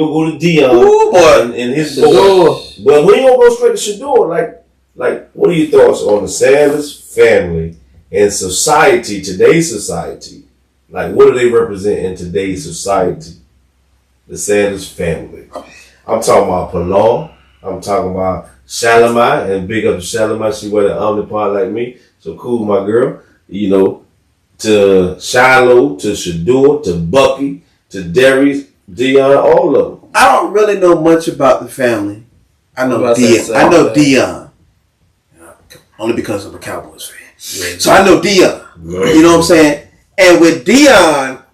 gonna go to Dion. Ooh, boy. And his boy. But we ain't gonna go straight to Shador. Like, what are your thoughts on the Sanders family and society, today's society? Like, what do they represent in today's society? The Sanders family. I'm talking about Pilar. I'm talking about Shalimar, and big up to Shalimar. She wear the omnipod like me. So cool, my girl. You know, to Shiloh, to Shador, to Bucky, to Darius, Dion, all of them. I don't really know much about the family. I know Dion. I know Dion. Only because I'm a Cowboys fan. Yeah. So I know Dion. Right. You know what I'm saying? And with Dion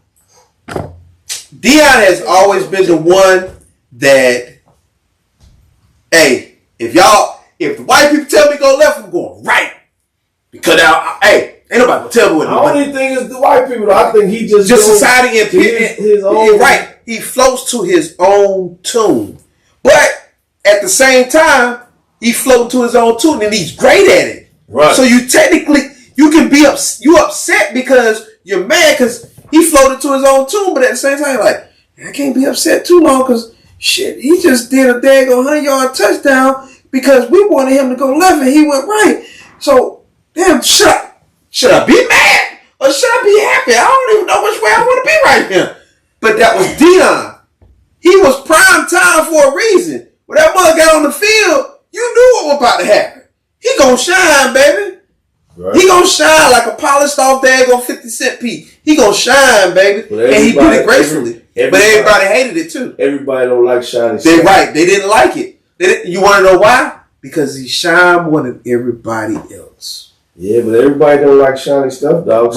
has always been the one that, hey, if the white people tell me go left, I'm going right. Because ain't nobody gonna tell me what to do. I don't even think it's the white people, though. I think he just society and his own. Right. He floats to his own tune. But at the same time, he floating to his own tune and he's great at it. Right. So you can be upset because you're mad because he floated to his own tune, but at the same time, like, I can't be upset too long because shit, he just did a daggone 100-yard touchdown because we wanted him to go left and he went right. So, damn, should I be mad or should I be happy? I don't even know which way I want to be right here. But that was Dion. He was prime time for a reason. When that mother got on the field, you knew what was about to happen. He gonna shine, baby. Right. He gonna shine like a polished off daggone 50 Cent piece. He gonna shine, baby. And he did it gracefully. But everybody hated it too. Everybody don't like shiny. They're right. They didn't like it. You want to know why? Because he shined more than everybody else. Yeah, but everybody don't like shiny stuff, dog.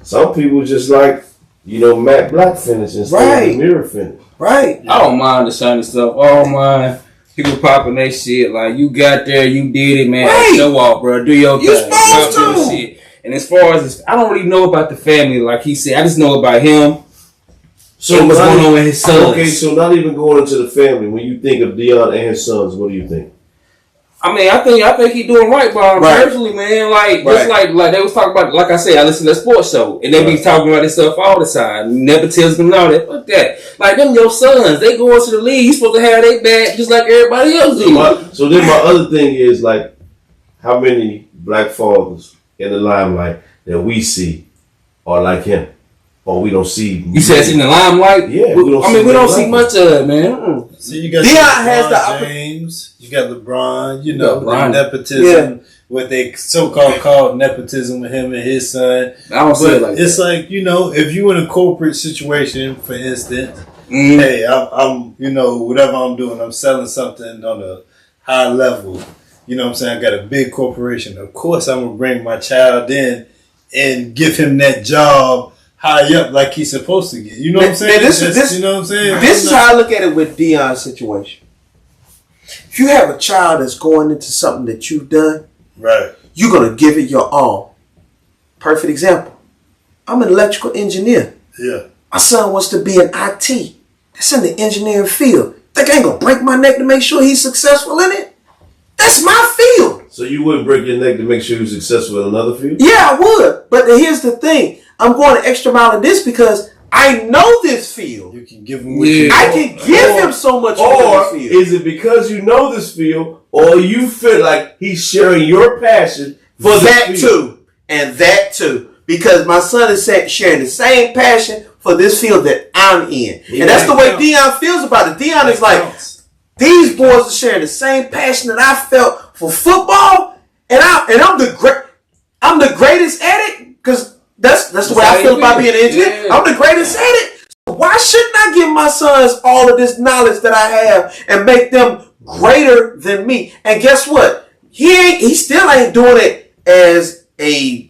Some people just like, matte black finish instead of mirror finish. Right. I don't mind the shiny stuff. I don't mind people popping that shit. Like, you got there, you did it, man. Right. Show off, bro. Do your thing. You supposed to. Shit. And as far as I don't really know about the family, like he said. I just know about him. So what's going on with his sons? Okay, so not even going into the family. When you think of Dion and his sons, what do you think? I mean, I think he doing right by him personally, man. Like, just like they was talking about, like I said, I listen to that sports show, and they be talking about this stuff all the time. Nepotism and all that. Fuck that. Like, them your sons, they go into the league, you supposed to have their back just like everybody else do. So then my other thing is, like, how many black fathers in the limelight that we see are like him? Or we don't see. You said it's in the limelight? Yeah. We don't see much of it, man. So you got James, you got LeBron, LeBron. Nepotism, what they so-called called nepotism with him and his son. I don't see it like that. It's like, if you in a corporate situation, for instance, hey, I'm whatever I'm doing, I'm selling something on a high level. You know what I'm saying? I got a big corporation. Of course, I'm going to bring my child in and give him that job high up like he's supposed to get. You know what I'm saying? You know what I'm saying? This is how I look at it with Dion's situation. If you have a child that's going into something that you've done, right, you're going to give it your all. Perfect example. I'm an electrical engineer. Yeah. My son wants to be an IT. That's in the engineering field. Think I ain't going to break my neck to make sure he's successful in it? That's my field. So you wouldn't break your neck to make sure you're successful in another field? Yeah, I would. But here's the thing. I'm going an extra mile in this because I know this field. You can give him what you I can give him so much more. Or is it because you know this field, or you feel like he's sharing your passion for that too, and that too? Because my son is sharing the same passion for this field that I'm in, and that's the way Dion feels about it. Dion is like, these boys are sharing the same passion that I felt for football, and I'm the greatest at it because. That's the way I feel about being an engineer. Yeah. I'm the greatest at it. So why shouldn't I give my sons all of this knowledge that I have and make them greater than me? And guess what? He still ain't doing it as being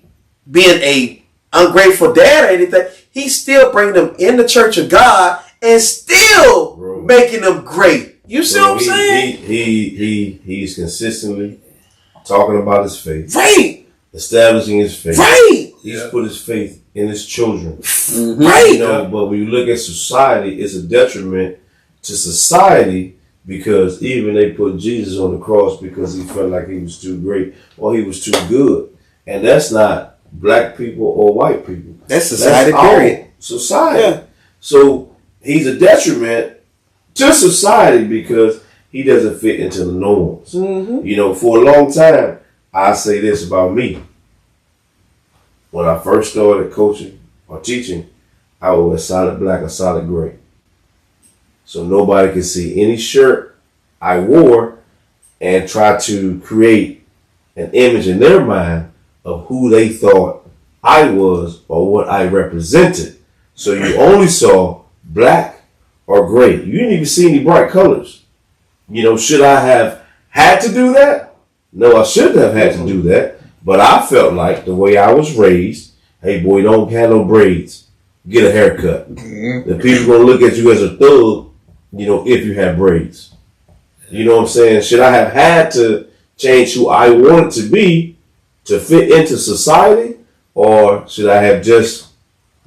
a ungrateful dad or anything. He's still bringing them in the church of God and still making them great. You see what I'm saying? He's consistently talking about his faith. Right. Establishing his faith. Right. He's put his faith in his children. Mm-hmm. Right. But when you look at society, it's a detriment to society because even they put Jesus on the cross because he felt like he was too great or he was too good. And that's not black people or white people. That's society, period. Society. Yeah. So he's a detriment to society because he doesn't fit into the norms. Mm-hmm. You know, for a long time, I say this about me. When I first started coaching or teaching, I would wear solid black or solid gray. So nobody could see any shirt I wore and try to create an image in their mind of who they thought I was or what I represented. So you only saw black or gray. You didn't even see any bright colors. You know, should I have had to do that? No, I shouldn't have had to do that. But I felt like the way I was raised, hey boy, don't have no braids. Get a haircut. Mm-hmm. The people gonna look at you as a thug, you know, if you have braids. You know what I'm saying? Should I have had to change who I wanted to be to fit into society? Or should I have just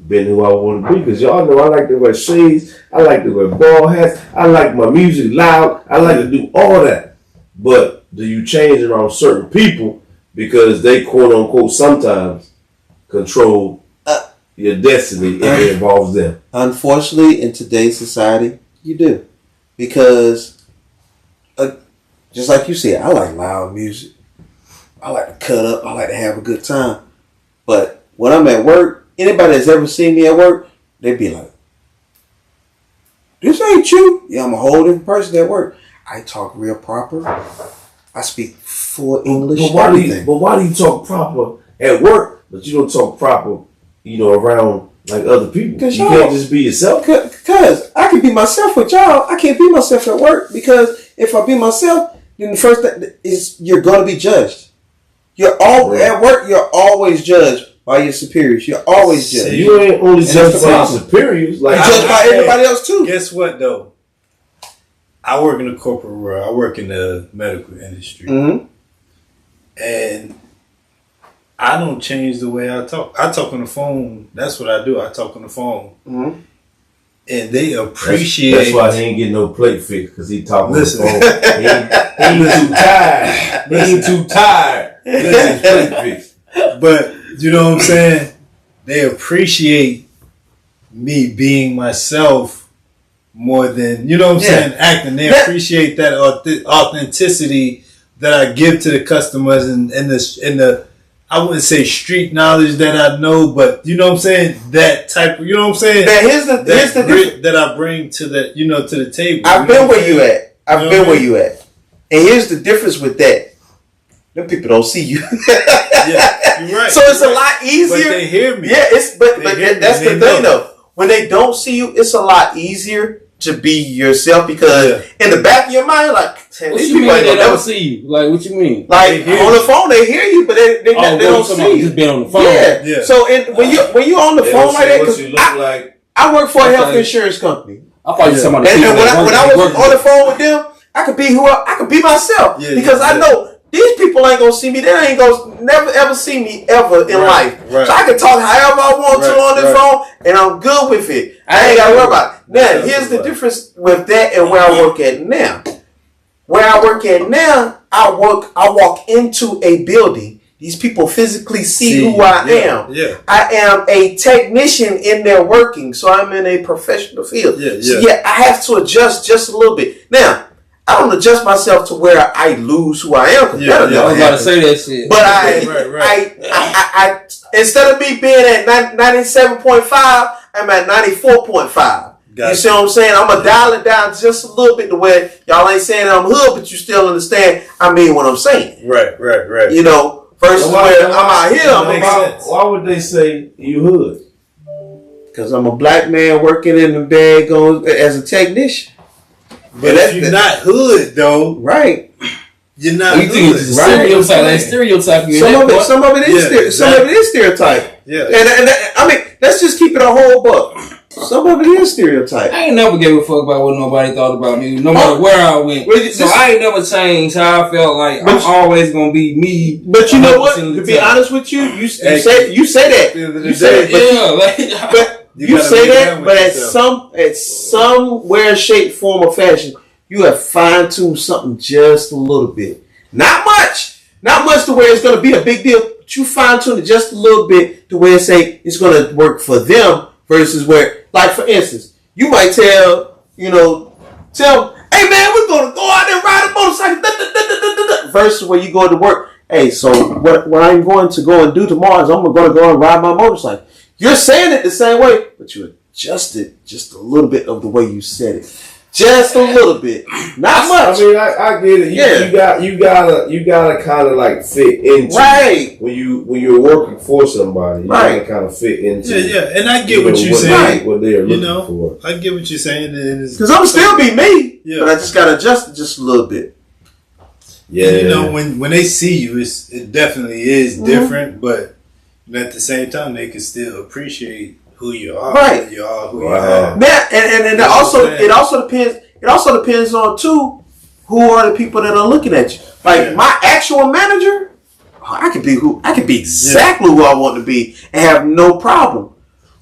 been who I wanted to be? Because y'all know I like to wear shades. I like to wear bald hats. I like my music loud. I like to do all that. But do you change around certain people because they quote unquote sometimes control your destiny if it involves them? Unfortunately, in today's society, you do. Because just like you said, I like loud music. I like to cut up. I like to have a good time. But when I'm at work, anybody that's ever seen me at work, they be like, this ain't you. Yeah, I'm a whole different person at work. I talk real proper. I speak full English. But why do you talk proper at work, but you don't talk proper, you know, around like other people? You can't just be yourself? Because I can be myself with y'all. I can't be myself at work because if I be myself, then the first thing is you're going to be judged. At work, you're always judged by your superiors. You're always judged. You ain't only judged by your superiors. Like, you're judged by everybody else too. Guess what though? I work in the corporate world. I work in the medical industry. Mm-hmm. And I don't change the way I talk. I talk on the phone. That's what I do. I talk on the phone. Mm-hmm. And they appreciate. That's why he ain't getting no plate fixed because he talking on the phone. He ain't too tired. He ain't too tired. Let's plate fixed. But you know what I'm saying? They appreciate me being myself more than, you know what I'm saying, acting. They appreciate that authenticity that I give to the customers and the I wouldn't say street knowledge that I know, but you know what I'm saying? That type of, you know what I'm saying? Here's the difference that I bring to the, you know, to the table. I've been where you at. I've been where you at. And here's the difference with that. Them people don't see you. Yeah, you're right. So it's a lot easier. But they hear me. Yeah, but that's the thing though. When they don't see you, it's a lot easier to be yourself because in the back of your mind, like, what these people ain't gonna never see you. Like, what you mean? Like on the phone, they hear you, but they don't see you. Just being on the phone. Yeah. So when you on the phone like that, because I work for a health insurance company. I thought you were talking about the and people when I was on the phone with them, I could be I could be myself because I know. These people ain't gonna see me. They ain't gonna never ever see me ever in life. Right. So I can talk however I want to on the phone, and I'm good with it. I ain't gotta worry about it. Now, here's the difference with that and where I work at now. Where I work at now, I walk into a building. These people physically see who I am. Yeah. I am a technician in their working, so I'm in a professional field. So I have to adjust just a little bit. Now, I don't adjust myself to where I lose who I am. I was about to say that shit. But I instead of me being at 97.5, I'm at 94.5. You see what I'm saying? I'm gonna dial it down just a little bit to where y'all ain't saying I'm hood, but you still understand I mean what I'm saying. Right. You know, versus where I'm out here. Why would they say you hood? Because I'm a black man working in the bag as a technician. But if you're not hood, though, right? You're not hood. You think it's stereotype? Some of it is stereotype. Yeah. And I mean, let's just keep it a whole buck. Some of it is stereotype. I ain't never gave a fuck about what nobody thought about me, no matter where I went. So I ain't never changed how I felt. Like I'm always gonna be me. But you know what? To be honest with you, you say that. You say that. You say that, but at somewhere, shape, form, or fashion, you have fine-tuned something just a little bit. Not much to where it's going to be a big deal, but you fine-tune it just a little bit to where it's going to work for them versus where, like for instance, you might tell, Tell them, hey man, we're gonna go out there and ride a motorcycle. Versus when you go to work, hey, so what I'm going to go and do tomorrow is I'm gonna go and ride my motorcycle. You're saying it the same way, but you adjusted just a little bit of the way you said it. Just a little bit, not much. I mean, I get it. You gotta kind of like fit into when you're working for somebody. You gotta kind of fit into. Yeah, and I get what you're saying. What they're looking for. I get what you're saying. Because I'm still be me, but I just gotta adjust it just a little bit. Yeah, and when they see you, it definitely is different, but at the same time, they can still appreciate who you are, right? You are who you are. Man, and it also depends on too who are the people that are looking at you. Like my actual manager, I could be exactly who I want to be and have no problem.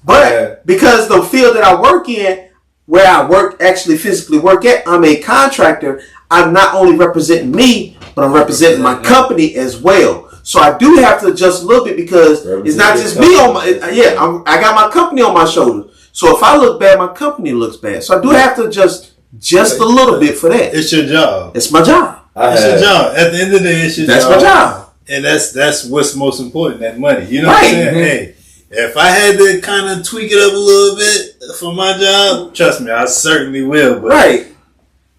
But because the field that I work in, where I actually physically work at, I'm a contractor. I'm not only representing me, but I'm representing my company as well. So I do have to adjust a little bit because it's not just me on my. I got my company on my shoulders. So if I look bad, my company looks bad. So I do have to adjust just a little bit for that. It's your job. It's my job. It's your job. At the end of the day, it's your job. That's my job. And that's what's most important. That money. You know what I'm saying? Hey, if I had to kind of tweak it up a little bit for my job, trust me, I certainly will. But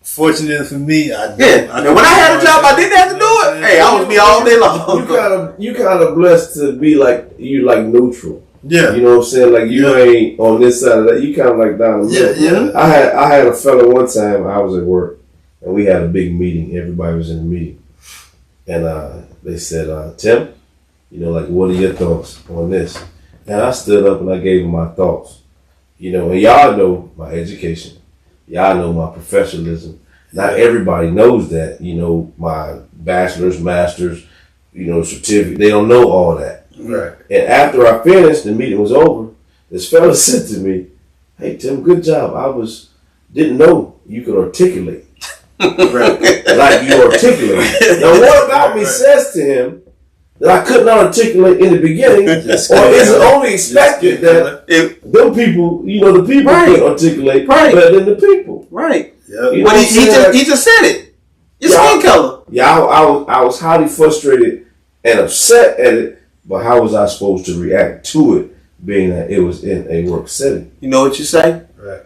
fortunately for me, I don't. And when I had a job, I didn't have to do it. Hey, I was me all day long. You kind of blessed to be like neutral. Yeah, you know what I'm saying. Like you ain't on this side of that. You kind of like down the middle. Yeah. I had a fella one time. I was at work and we had a big meeting. Everybody was in the meeting, and they said, "Tim, like what are your thoughts on this?" And I stood up and I gave them my thoughts. And y'all know my education. Y'all know my professionalism. Not everybody knows that. My bachelor's, master's, certificate. They don't know all that. Right. And after I finished, the meeting was over. This fella said to me, "Hey Tim, good job. Didn't know you could articulate." Like you articulate. Now what about me says to him that I could not articulate in the beginning, or is it only expected that them people, the people can articulate better than the people? Right. Yep. But he just said it. Your skin color. Yeah, I was highly frustrated and upset at it, but how was I supposed to react to it, being that it was in a work setting? You know what you say? Right.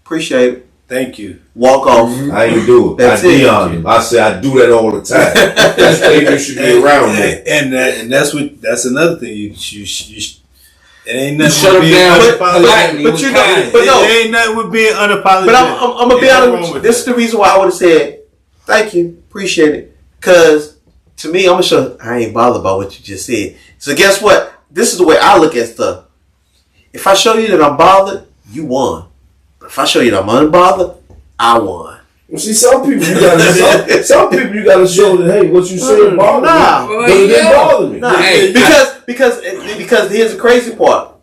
Appreciate it. Thank you. Walk off. I ain't do it. That's I say I do that all the time. That's why you should be around me. And that's another thing. You it ain't nothing. Shut with being down. unapologetic. It ain't nothing with being unapologetic. But I'm gonna be honest with you. This is the reason why I would have said thank you, appreciate it. Because to me, I'm gonna show I ain't bothered by what you just said. So guess what? This is the way I look at stuff. If I show you that I'm bothered, you won. But if I show you that I'm unbothered, I won. You see, some people you gotta show that, hey, what you said bothered me. It didn't bother me. Because here's the crazy part.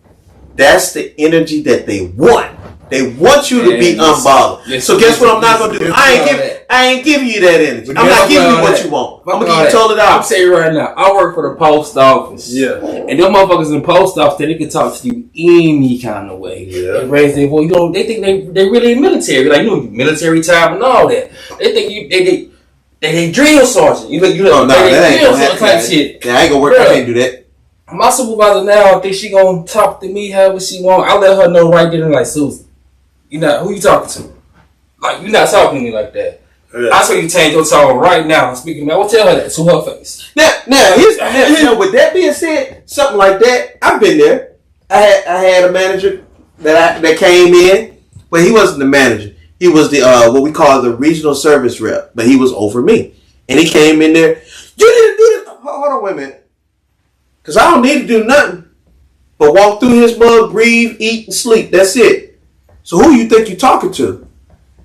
That's the energy that they want. They want you to be unbothered. So guess what I'm not gonna do? I ain't giving you that energy. I'm not giving you what you want. I'm gonna give you told it out. I'm saying right now, I work for the post office. Yeah. And them motherfuckers in the post office, they can talk to you any kind of way. Yeah. They raise their voice. They think they really military. Like, military time and all that. They think they drill sergeant. You drill sergeant type shit. Yeah, I ain't gonna work. I can't do that. My supervisor now, I think she gonna talk to me however she want. I let her know right there, like, Susan, who you talking to? Like, you're not talking to me like that. Yeah. I saw you change your tone right now. Speaking, I will tell her that to her face. Now, with that being said, something like that, I've been there. I had a manager that came in, but he wasn't the manager. He was the what we call the regional service rep, but he was over me, and he came in there. You didn't do this. Hold on, wait a minute, because I don't need to do nothing but walk through his mug, breathe, eat, and sleep. That's it. So who you think you're talking to?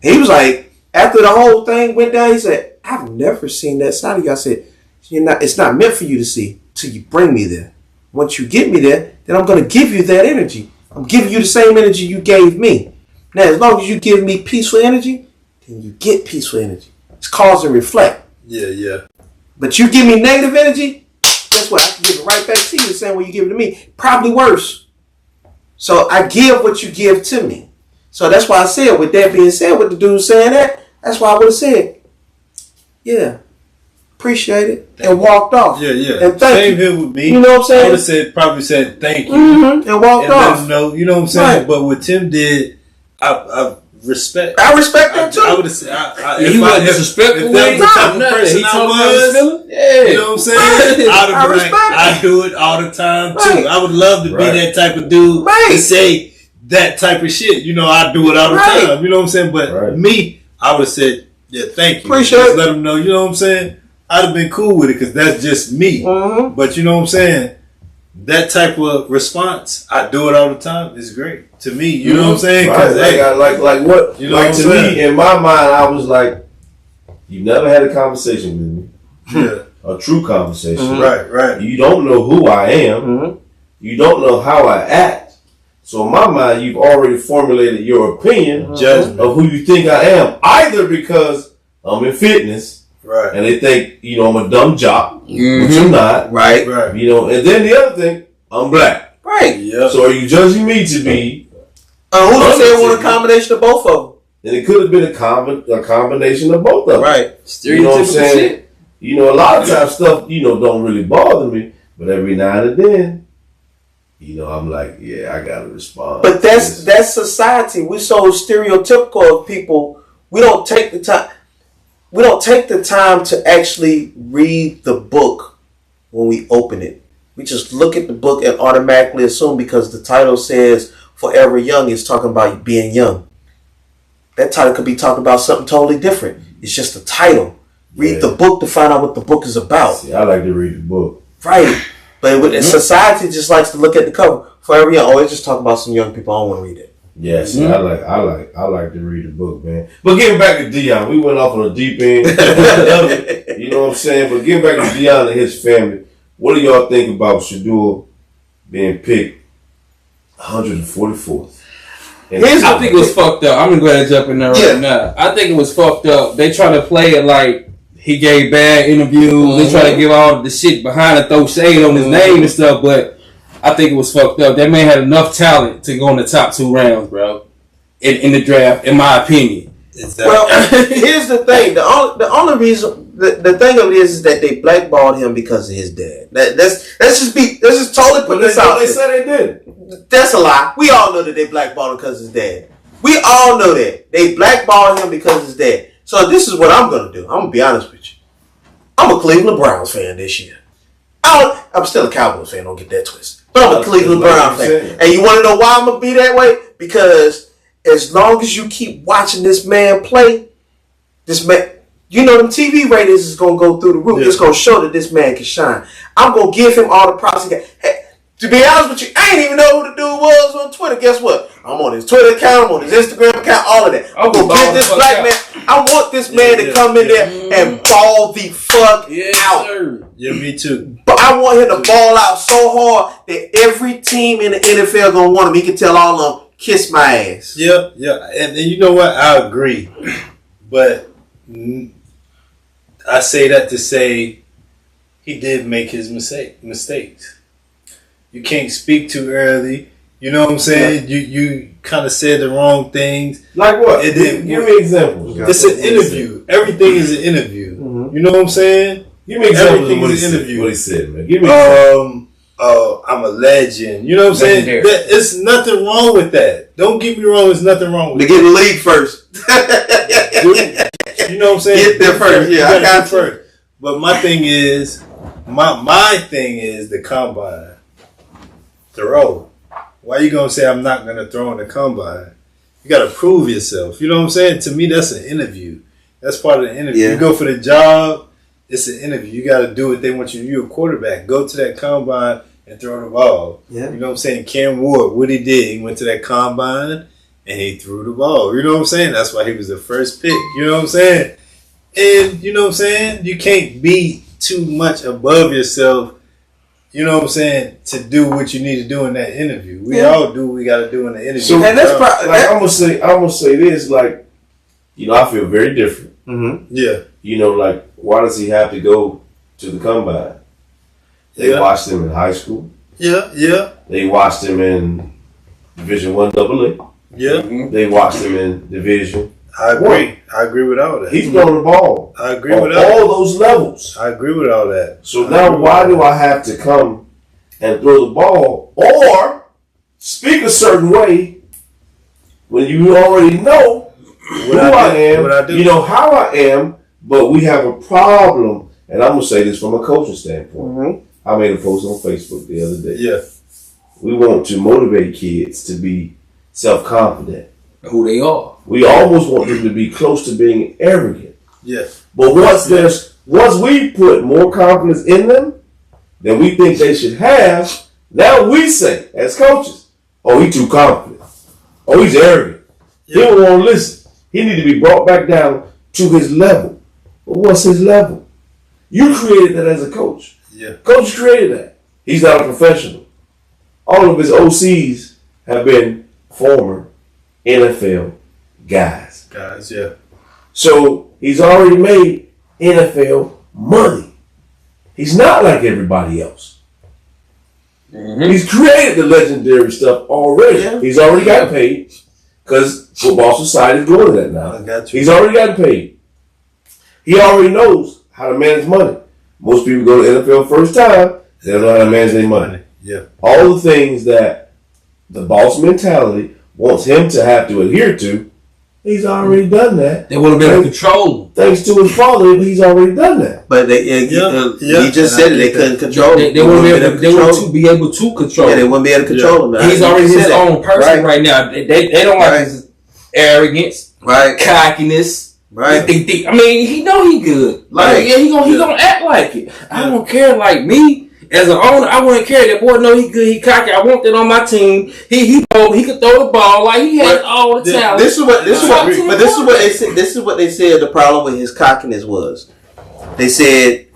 And he was like. After the whole thing went down, he said, "I've never seen that side of you." I said, it's not meant for you to see till you bring me there. Once you get me there, then I'm going to give you that energy. I'm giving you the same energy you gave me. Now, as long as you give me peaceful energy, then you get peaceful energy. It's cause and reflect. Yeah. But you give me negative energy, guess what? I can give it right back to you the same way you give it to me. Probably worse. So I give what you give to me. So that's why I said, with that being said, with the dude saying that, that's why I would have said, yeah, appreciate it, and walked off. Yeah. And Same here with me. You know what I'm saying? I would have probably said thank you. And walked off. Let him know, you know what I'm saying? Right. But what Tim did, I respect. I respect that too. I would have said, he wasn't disrespectful. If that was the type of person He I told was, you know what I'm saying? I'd have been like, respect I do it all the time too. Right. I would love to be Right. that type of dude Right. to say that type of shit. You know, I do it all the Right. time. You know what I'm saying? But Right. me, I would have said, yeah, thank you. Appreciate Just it. let him know. You know what I'm saying? I'd have been cool with it because that's just me. Mm-hmm. But you know what I'm saying? That type of response, I do it all the time, is great to me. You know what I'm saying? Right. 'Cause, hey, Like what? You know like what I'm to saying? me, in my mind, I was like, you never had a conversation with me, yeah, a true conversation. Mm-hmm. right. You don't know who I am. Mm-hmm. You don't know how I act. So in my mind, you've already formulated your opinion Judgment. of who you think I am. Either because I'm in fitness Right. and they think, you know, I'm a dumb jock, which Mm-hmm. I'm not. Right. Right. You know, and then the other thing, I'm black. Right. Yep. So are you judging me to be? Who said it was a combination of both of them? And it could have been a combination of both of them. Right. You know what I'm Stereotypical saying? shit. You know, a lot of times stuff, you know, don't really bother me, but every now and then, you know, I'm like, yeah, I gotta respond. But that's society. We're so stereotypical of people. We don't take the time. We don't take the time to actually read the book when we open it. We just look at the book and automatically assume because the title says "Forever Young" is talking about being young. That title could be talking about something totally different. It's just a title. Read the book to find out what the book is about. See, I like to read the book. Right. But with society just likes to look at the cover. Forever Young, always just talk about some young people. I don't want to read it. Yes, I like to read the book, man. But getting back to Dion, we went off on a deep end. You know what I'm saying? But getting back to Dion and his family, what do y'all think about Shador being picked 144th? I think it was fucked up. I'm gonna go ahead and jump in there Yeah. right now. I think it was fucked up. They try to play it like he gave bad interviews. They try to give all the shit behind and throw shade on his name and stuff, but I think it was fucked up. That man had enough talent to go in the top 2 rounds, bro. In the draft, in my opinion. Exactly. Well, here's the thing. The only reason the thing of it is that they blackballed him because of his dad. Let's just totally put this out They there. said they did. That's a lie. We all know that they blackballed him because of his dad. We all know that. They blackballed him because of his dad. So this is what I'm going to do. I'm going to be honest with you. I'm a Cleveland Browns fan this year. I'm still a Cowboys fan. Don't get that twisted. But I'm a Cleveland Browns fan. And you want to know why I'm going to be that way? Because as long as you keep watching this man play, this man, you know, them TV ratings is going to go through the roof. Yeah. It's going to show that this man can shine. I'm going to give him all the props he got. Hey, to be honest with you, I ain't even know who the dude was on Twitter. Guess what? I'm on his Twitter account, I'm on his Instagram account, all of that. I'm going to get this black man. I want this man to come in there and ball the fuck out. Sir. Yeah, me too. But I want him to ball out so hard that every team in the NFL going to want him. He can tell all of them, kiss my ass. Yeah. And you know what? I agree. But I say that to say he did make his mistakes. You can't speak too early. You know what I'm saying? You kind of said the wrong things. Like what? It didn't Give work. me examples. It's an interview. Everything is an interview. You know what I'm saying? Give me examples of Everything what he is an said. interview. What he said, man. Give me. I'm a legend. You know what I'm saying? Legendary. It's nothing wrong with that. Don't get me wrong. There's nothing wrong To with get in the league first. that. You know what I'm saying? Get there first. Yeah, I got you. first. But my thing is, my thing is the combine. Throw. Why you gonna say I'm not gonna throw in the combine? You gotta prove yourself. You know what I'm saying? To me, that's an interview. That's part of the interview. Yeah. You go for the job, it's an interview. You gotta do what they want you to do. You're a quarterback. Go to that combine and throw the ball. Yeah. You know what I'm saying? Cam Ward, what he did, he went to that combine and he threw the ball. You know what I'm saying? That's why he was the first pick. You know what I'm saying? And you know what I'm saying? You can't be too much above yourself, you know what I'm saying, to do what you need to do in that interview. We all do what we got to do in the interview. So, And that's like, I'm gonna say this. Like, you know, I feel very different. Yeah. You know, like, why does he have to go to the combine? They Yeah. watched him in high school. Yeah. They watched him in Division I AA. Yeah. They watched him in division. I agree. I agree with all that. He's throwing the ball. I agree on with all those levels. I agree with all that. So now why do I have to come and throw the ball or speak a certain way when you already know who I am, you know how I am, but we have a problem. And I'm going to say this from a coaching standpoint. I made a post on Facebook the other day. Yeah. We want to motivate kids to be self-confident. Who they are. We almost want them to be close to being arrogant. Yeah. But once we put more confidence in them than we think they should have, now we say, as coaches, oh, he's too confident. Oh, he's arrogant. He don't want to listen. He need to be brought back down to his level. But what's his level? You created that as a coach. Yeah. Coach created that. He's not a professional. All of his OCs have been former NFL guys. Yeah. So he's already made NFL money. He's not like everybody else. He's created the legendary stuff already. Yeah. He's already got paid because Football Society is doing that now. I got you. He's already gotten paid. He already knows how to manage money. Most people go to NFL first time, they don't know how to manage their money. Yeah. All the things that the boss mentality wants him to have to adhere to, he's already done that. They would have been in control. Thanks to his father, he's already done that. But he just said they couldn't control him. They wouldn't be able to control him. Yeah, they wouldn't be able to control him. He's already his own person right now. They don't like his arrogance, cockiness. Right. I mean, he know he good. Like, he gonna act like it. I don't care. Like me as an owner, I wouldn't care. That boy know he good. He cocky. I want that on my team. He could throw the ball. Like he has all the talent. This is what they said. The problem with his cockiness was, they said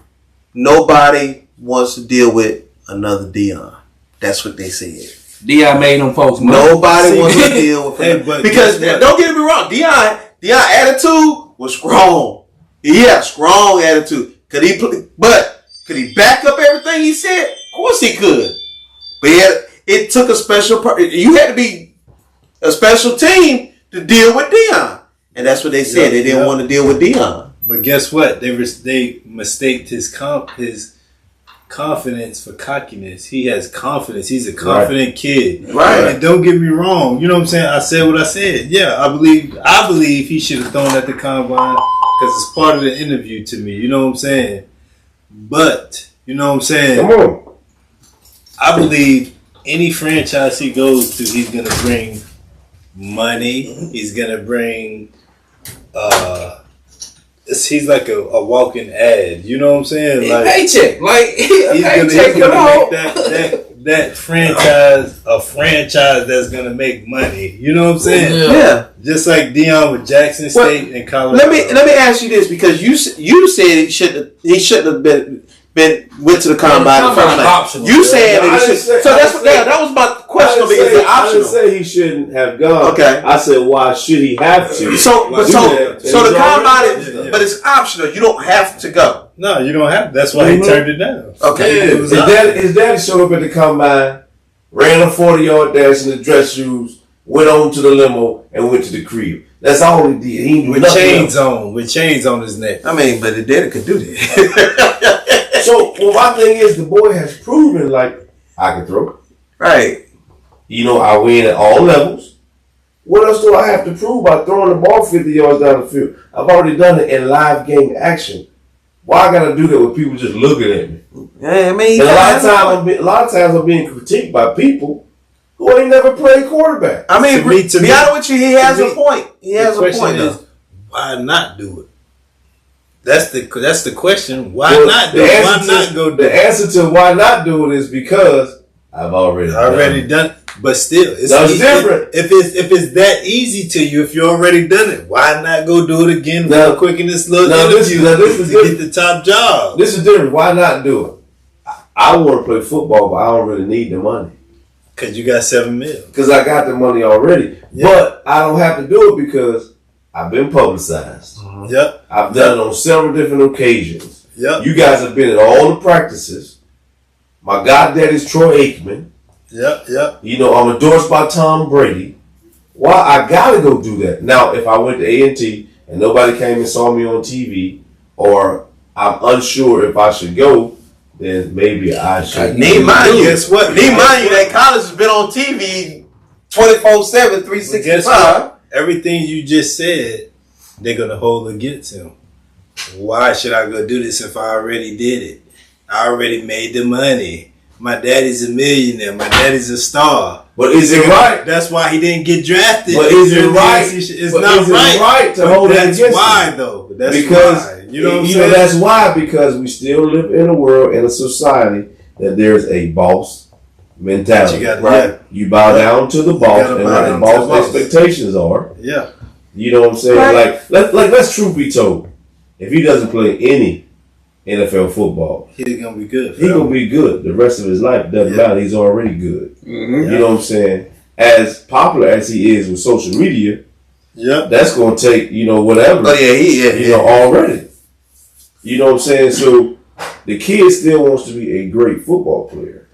nobody wants to deal with another Deion. That's what they said. Deion made them folks money. Nobody wants to deal with him because don't get me wrong. Deion attitude was strong. He had a strong attitude. Could he back up everything he said? Of course he could. But it took a special you had to be a special team to deal with Deion. And that's what they said. They didn't want to deal with Deion. But guess what? They mistaked his confidence for cockiness. He has confidence. He's a confident kid. Right. And don't get me wrong. You know what I'm saying? I said what I said. Yeah, I believe he should have thrown at the combine because it's part of the interview to me. You know what I'm saying? But, you know what I'm saying? Come on. I believe any franchise he goes to, he's going to bring money. He's going to bring... he's like a walking ad. You know what I'm saying? Like paycheck. Like he's gonna make that franchise a franchise that's gonna make money. You know what I'm saying? Yeah. Just like Deion with Jackson State and Colorado. Let me ask you this, because you said he shouldn't have been went to the combine. You said that he should. So that was my question, because it's optional. I didn't say he shouldn't have gone. Okay. I said, why should he have to? So the combine, but it's optional. You don't have to go. No, you don't have to. That's why he turned it down. Okay. Yeah. His daddy showed up at the combine, ran a 40-yard dash in the dress shoes, went on to the limo, and went to the crib. That's all he did. He didn't do with chains on his neck. I mean, but the daddy could do that. So, my thing is, the boy has proven, like, I can throw. Right. You know, I win at all levels. What else do I have to prove by throwing the ball 50 yards down the field? I've already done it in live game action. Why I gotta do that with people just looking at me? Yeah, I mean, and a lot of times I'm being critiqued by people who ain't never played quarterback. I mean, to be honest with you, he has a point. He has a point. Is, why not do it? That's the question. Why not do it? Why not go do it? The answer to why not do it is because I've already done it. But still, it's different. If it's that easy to you, if you already done it, why not go do it again real quick in this little interview to get the top job? This is different. Why not do it? I want to play football, but I don't really need the money. Because you got $7 million. Because I got the money already. Yeah. But I don't have to do it because I've been publicized. Mm-hmm. Yep. I've done it on several different occasions. Yep. You guys have been at all the practices. My goddaddy's Troy Aikman. Yep. You know, I'm endorsed by Tom Brady. Why I gotta go do that? Now, if I went to A&T and nobody came and saw me on TV, or I'm unsure if I should go, then maybe I should. Need mind you, guess what? Need mind you, that college has been on TV 24/7, 365. Everything you just said, they're gonna hold against him. Why should I go do this if I already did it? I already made the money. My daddy's a millionaire. My daddy's a star. But is it right? That's why he didn't get drafted. But is it right? It's not right to hold that against him? That's why, though. That's because why. You know what I'm saying? That's why, because we still live in a world, in a society, that there's a boss mentality. You bow down to the boss and what the boss expectations are. Yeah. You know what I'm saying? Right. Let's truth be told. If he doesn't play any NFL football, he's gonna be good. He's gonna be good the rest of his life. Doesn't matter. He's already good. You know what I'm saying? As popular as he is with social media, that's gonna take whatever. Oh yeah, already. You know what I'm saying? So the kid still wants to be a great football player,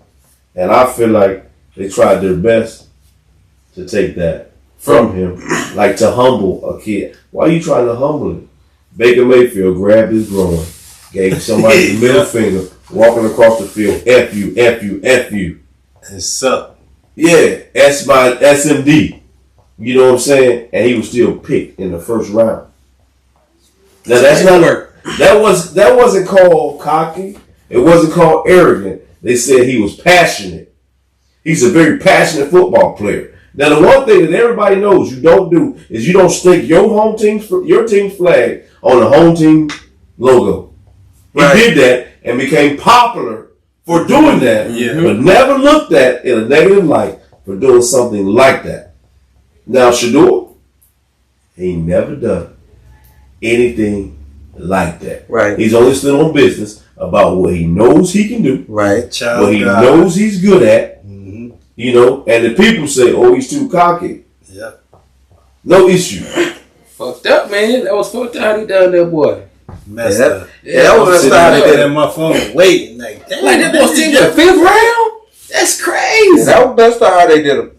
and I feel like they tried their best to take that from him, like to humble a kid. Why are you trying to humble him? Baker Mayfield grabbed his groin, gave somebody the middle finger, walking across the field, F you, F you, F you. And suck. Yeah, that's my SMD. You know what I'm saying? And he was still picked in the first round. Now that's not work. That wasn't called cocky. It wasn't called arrogant. They said he was passionate. He's a very passionate football player. Now the one thing that everybody knows you don't do is you don't stick your team's flag on the home team logo. He did that and became popular for doing that, but never looked at in a negative light for doing something like that. Now Shedeur, he never done anything like that. Right. He's only stood on business about what he knows he can do. Right. What he knows he's good at. You know, and the people say, "Oh, he's too cocky." Yep. No issue. Fucked up, man. That was fucked up how he done that, boy. Messed up. Yeah, that was messed up. I did on my phone waiting like, damn, that boy team in the 5th round. That's crazy. Yeah, that was messed up how they did him.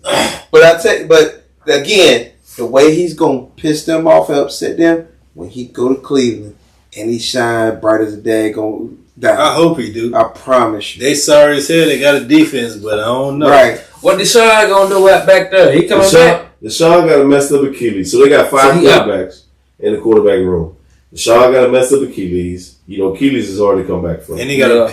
But again, the way he's gonna piss them off and upset them when he go to Cleveland and he shine bright as a day going down. I hope he do. I promise you. They sorry as hell. They got a defense, but I don't know. Right. What Deshaun gonna do back there? He coming back? Deshaun got a messed up Achilles. So they got 5 quarterbacks in the quarterback room. Deshaun got a messed up Achilles. You know, Achilles has already come back from. And he got a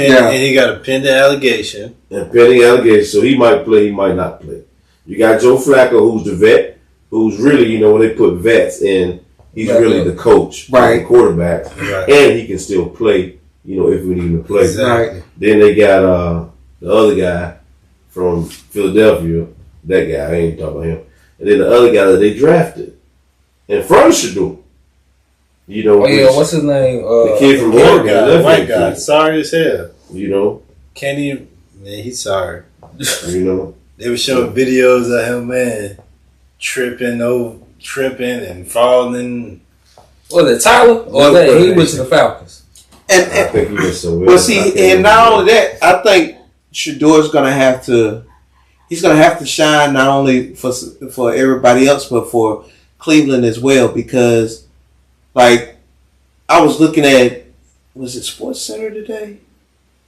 pending allegation. And pending allegation. So he might play, he might not play. You got Joe Flacco, who's the vet, who's really, when they put vets in, he's really the coach, the quarterback, and he can still play, if we need him to play. Exactly. Then they got the other guy from Philadelphia. That guy, I ain't talking about him. And then the other guy that they drafted in front of Shedeur. What's his name? The kid from Oregon, the white guy, sorry as hell. Can't even. Man, he's sorry. They were showing videos of him, man, tripping and falling. Was it Tyler? Or he went to the Falcons? I think he was so well, see, and not only that, I think Shedeur's gonna have to. He's gonna have to shine not only for everybody else, but for Cleveland as well. Because, like, I was looking at, was it Sports Center today?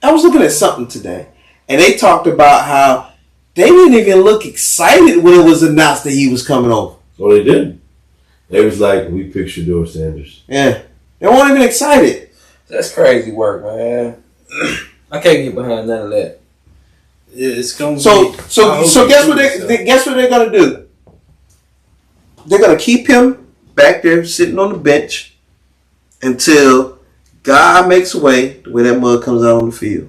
I was looking at something today, and they talked about how they didn't even look excited when it was announced that he was coming over. Oh, they didn't. They was like, we picked Shedeur Sanders. Yeah, they weren't even excited. That's crazy work, man. I can't get behind none of that. Yeah, it's gonna so guess what they're gonna do? They're gonna keep him back there sitting on the bench until God makes a way the way that mud comes out on the field.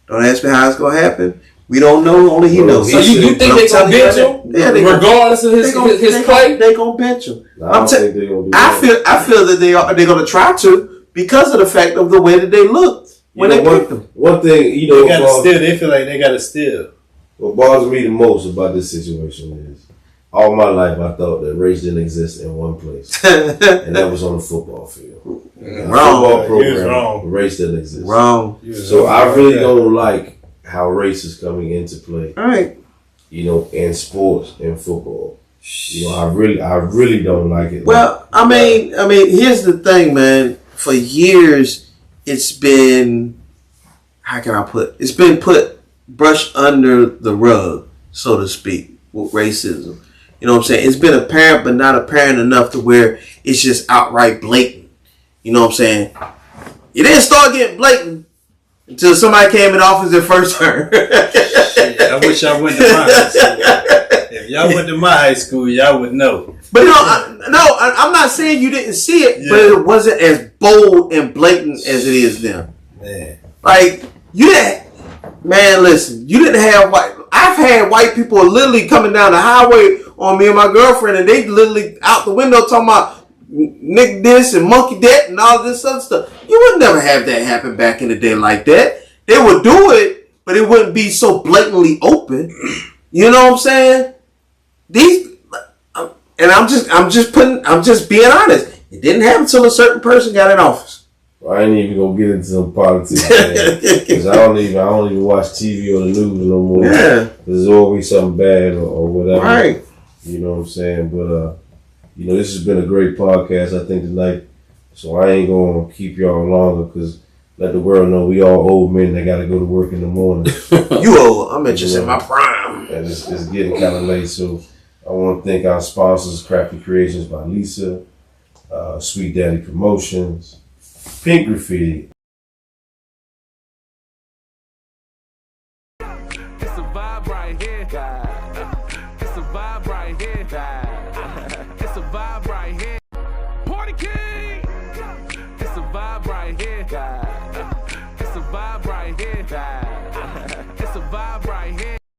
Don't ask me how it's gonna happen. We don't know. Only he knows. So you think they're gonna bench him? Yeah, regardless of his play, they're gonna bench him. I think they're gonna do that. I feel that they're gonna try to because of the fact of the way that they looked when they picked him. One thing, they feel like they gotta steal. What bothers me the most about this situation is, all my life I thought that race didn't exist in one place, and that was on the football field. Wrong. Football program, race didn't exist. Wrong. So I really don't like how race is coming into play. All right. In sports and football. You know, I really don't like it. Well, I mean, here's the thing, man. For years, it's been, how can I put? It's been brushed under the rug, so to speak, with racism. You know what I'm saying? It's been apparent, but not apparent enough to where it's just outright blatant. You know what I'm saying? It didn't start getting blatant until somebody came in office their first term. I wish I went to my high school. If y'all went to my high school, y'all would know. But you know, I'm not saying you didn't see it, but it wasn't as bold and blatant as it is now. Man. Like, you didn't, man, listen, you didn't have I've had white people literally coming down the highway on me and my girlfriend, and they literally out the window talking about Nick this and monkey that and all this other stuff. You would never have that happen back in the day like that. They would do it, but it wouldn't be so blatantly open. You know what I'm saying? And I'm just being honest. It didn't happen until a certain person got in office. I ain't even gonna get into some politics, man. Cause I don't even watch TV or the news no more. Yeah. There's always something bad or whatever. Right. You know what I'm saying? But you know, this has been a great podcast, I think, tonight. So I ain't gonna keep y'all longer, cause let the world know we all old men that gotta go to work in the morning. You old. I'm just in my prime. And it's getting kind of late, so I want to thank our sponsors, Crafty Creations by Lisa, Sweet Daddy Promotions, Pink Graffiti. It's a vibe right here. It's a vibe right here.